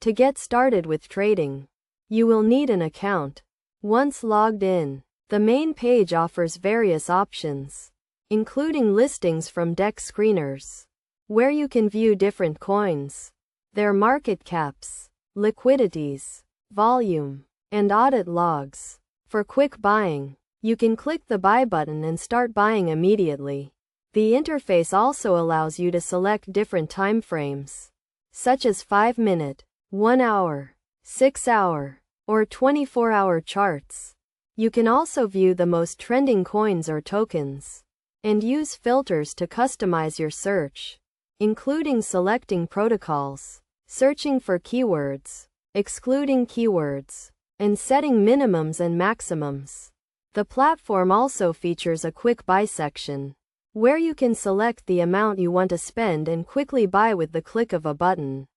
To get started with trading, you will need an account. Once logged in, the main page offers various options, including listings from deck screeners, where you can view different coins, their market caps, liquidities, volume, and audit logs. For quick buying, you can click the buy button and start buying immediately. The interface also allows you to select different time frames, such as 5-minute, 1-hour, 6-hour, or 24-hour charts. You can also view the most trending coins or tokens, and use filters to customize your search, including selecting protocols, searching for keywords, excluding keywords, and setting minimums and maximums. The platform also features a quick buy section, where you can select the amount you want to spend and quickly buy with the click of a button.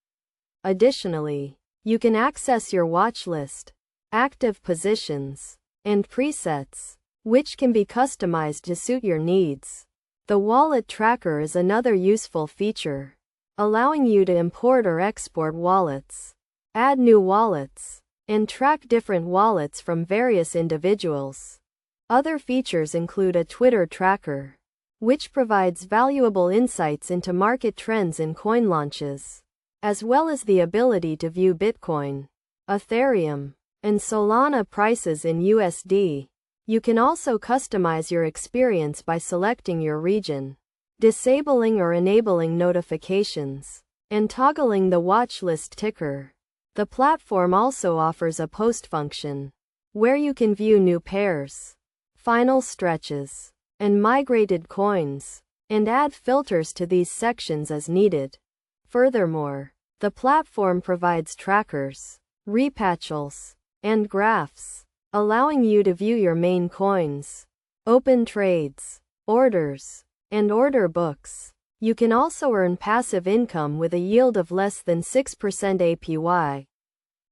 Additionally, you can access your watch list, active positions, and presets, which can be customized to suit your needs. The wallet tracker is another useful feature, allowing you to import or export wallets, add new wallets, and track different wallets from various individuals. Other features include a Twitter tracker, which provides valuable insights into market trends and coin launches, as well as the ability to view Bitcoin, Ethereum, and Solana prices in USD. You can also customize your experience by selecting your region, disabling or enabling notifications, and toggling the watchlist ticker. The platform also offers a post function, where you can view new pairs, final stretches, and migrated coins, and add filters to these sections as needed. Furthermore, the platform provides trackers, repatchals, and graphs, allowing you to view your main coins, open trades, orders, and order books. You can also earn passive income with a yield of less than 6% APY.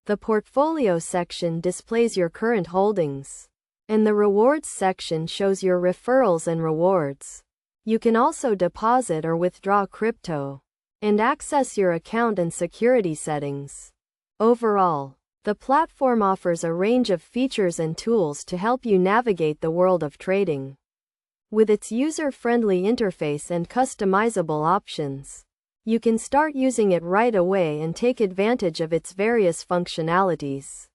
The portfolio section displays your current holdings, and the rewards section shows your referrals and rewards. You can also deposit or withdraw crypto, and access your account and security settings. Overall, the platform offers a range of features and tools to help you navigate the world of trading. With its user-friendly interface and customizable options, you can start using it right away and take advantage of its various functionalities.